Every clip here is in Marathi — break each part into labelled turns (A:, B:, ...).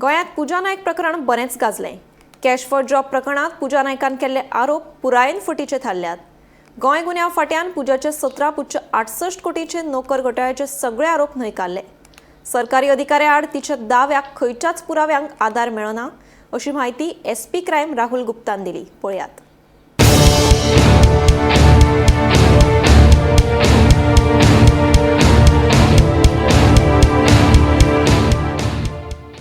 A: गोंयांत पूजा नायक प्रकरण बरेंच गाजलें। कॅश फॉर जॉब प्रकरणात पूजा नायकान केल्ले आरोप पुरायेन फटीचे थारल्यात। गोंय गुन्यांव फाट्यान पूजाचे 17.68 कोटीचे नोकर घोटाळ्याचे सगळे आरोप न्हयकारले। सरकारी अधिकाऱ्या आड तिच्या दाव्याक खंयच्याच पुराव्यांक आधार मेळना अशी माहिती SP क्रायम राहुल गुप्तान दिली। पळयात।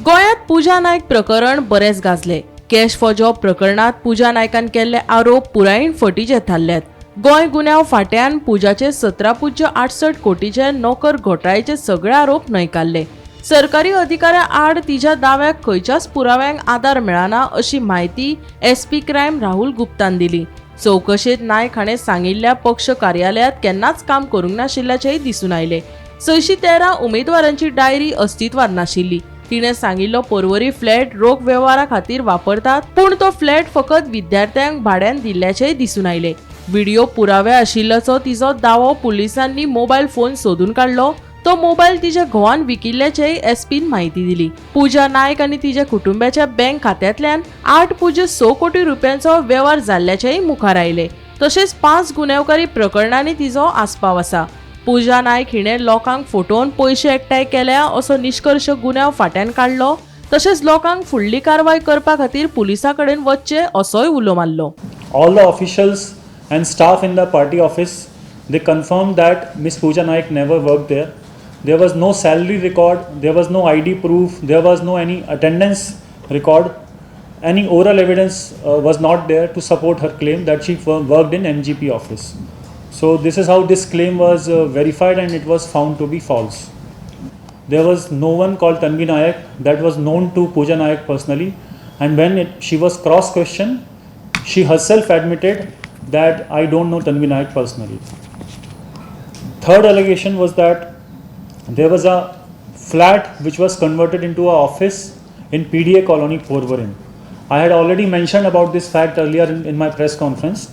B: गोंयांत पूजा नायक प्रकरण बरेच गाजले। कॅश फॉर जॉब प्रकरणात पूजा नायकान केल्ले आरोप पुरायेन फटीचे थारल्यात। गोंय गुन्यांव फाट्यान पूजाचे 17.68 कोटीचे नोकर घोटाळ्याचे सगळे आरोप न्हयकारले। सरकारी अधिकाऱ्या आड तिच्या दाव्याक खंयच्याच पुराव्यांक आधार मेळना अशी माहिती SP क्रायम राहुल गुप्तान दिली। चौकशेत नायक हाणें सांगिल्ल्या पक्ष कार्यालयात केन्नाच काम करूंक नाशिल्ल्याचेय दिसून आयले। 613 उमेदवारांची डायरी अस्तित्वात नाशिल्ली। तिने सांगिल्लो पर्वरी फ्लॅट रोख व्यवहारा खातीर वापरतात, पूण तो फ्लॅट फकत विद्यार्थ्यांक भाड्यान दिल्ल्याचेय दिसून आयले। व्हिडिओ पुरावे आशिल्ल्याचो तिचो दावो पुलिसांनी मोबायल फोन सोदून काढलो। तो मोबायल तिच्या घोवान विकिल्ल्याचेय SPन माहिती दिली। पूजा नायक आनी तिच्या कुटुंबाच्या बँक खात्यांतल्यान 8.6 कोटी रुपयांचो व्यवहार जाल्ल्याचेय मुखार आयले। तशेंच 5 गुन्यांवकारी प्रकरणांनी तिचो आस्पाव आसा। पूजा नायक हिणे लोकांक फटोवन पैसे एकठांय केल्या असो निष्कर्ष गुन्यांव फाट्यान काढलो। तशेंच लोकांक फुडली कारवाय करपा खातीर पुलिसां कडेन वचचे असोय उलो मारलो।
C: All the officials and staff in the party office, they confirmed that Miss Pooja Naik never worked there. There was no salary record, there was no ID proof, there was no any attendance record. Any oral evidence was not there to support her claim that she worked in MGP office. So this is how this claim was verified and it was found to be false. There was no one called Tanvi Naik that was known to Pooja Naik personally, and when she was cross-questioned, she herself admitted that I don't know Tanvi Naik personally. Third allegation was that there was a flat which was converted into an office in PDA colony Porvorim. I had already mentioned about this fact earlier in my press conference.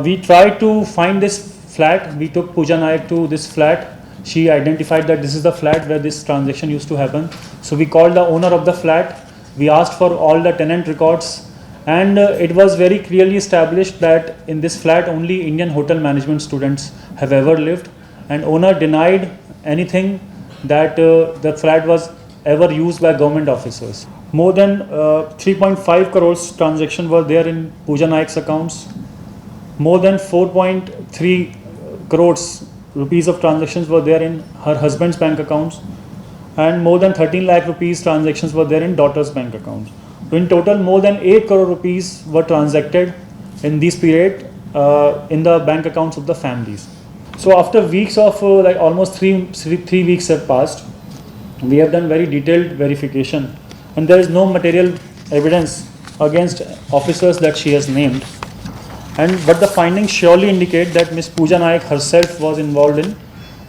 C: We tried to find this flat. We took Pooja Naik to this flat. She identified that this is the flat where this transaction used to happen. So we called the owner of the flat. We asked for all the tenant records, and it was very clearly established that in this flat only Indian hotel management students have ever lived, and owner denied anything that the flat was ever used by government officers. More than 3.5 crores transactions were there in Pooja Naik's accounts. More than 4.3 crores rupees of transactions were there in her husband's bank accounts, and more than 13 lakh rupees transactions were there in daughter's bank accounts. So in total, more than 8 crore rupees were transacted in this period in the bank accounts of the families. So after weeks of like almost three weeks have passed, we have done very detailed verification, and there is no material evidence against officers that she has named. But the findings surely indicate that Ms. Pooja Naik herself was involved in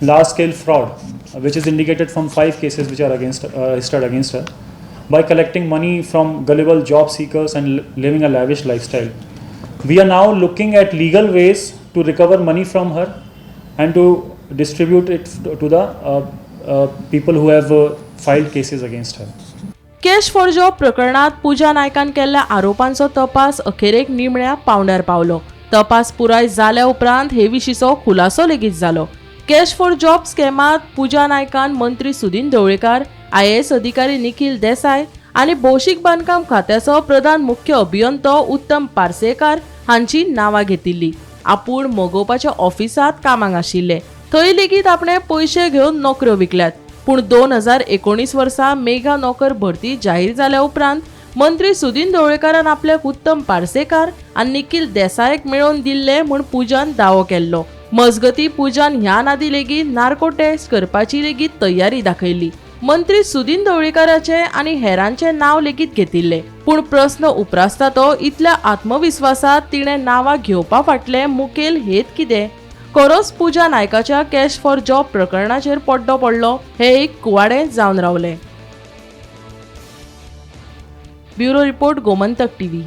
C: large-scale fraud, which is indicated from 5 cases which are registered against her, by collecting money from gullible job seekers and living a lavish lifestyle. We are now looking at legal ways to recover money from her and to distribute it to the people who have filed cases against her.
B: Cash for job प्रकरणात पूजा नायकान केल्ल्या आरोपांचो तपास अखेरेक निमण्या पावंड्यार पावलो। तपास पुराय जाल्या उपरांत हे विशींचो खुलासो लेगीत जालो। कॅश फॉर जॉब स्कॅमात पूजा नायकान मंत्री सुदीन ढवळीकार, IAS अधिकारी निखिल देसाय आनी भौशीक बांदकाम खात्याचो प्रधान मुख्य अभियंतो उत्तम पार्सेकार हांची नांवां घेतिल्ली। आपूण मोगोवपाच्या ऑफिसात कामाक आशिल्ले, थंय लेगीत आपणे पयशे घेवन नोकऱ्यो विकल्यात। पूण 2019 वर्सा मेगा नोकर भरती जाहीर जाल्या उपरांत मंत्री सुदीन ढवळीकारान आपल्याक उत्तम पार्सेकार आनी निखिल देसायक मेळोवन दिल्ले म्हूण पूजान दावो केल्लो। मजगती पूजान ह्या नादी लेगीत नार्को टेस्ट करपाची लेगीत तयारी दाखयली। मंत्री सुदीन ढवळीकाराचे आनी हेरांचे नांव लेगीत घेतिल्ले, पूण प्रस्न उप्रासता तो इतल्या आत्मविश्वासात तिणे नांवां घेवपा फाटले मुखेल हेत कितें? खरोच पूजा नायकाच्या कॅश फॉर जॉब प्रकरणाचेर पड्डो पडलो? हे एक कुवाडे जावन रावले। Bureau report, Gomantak TV।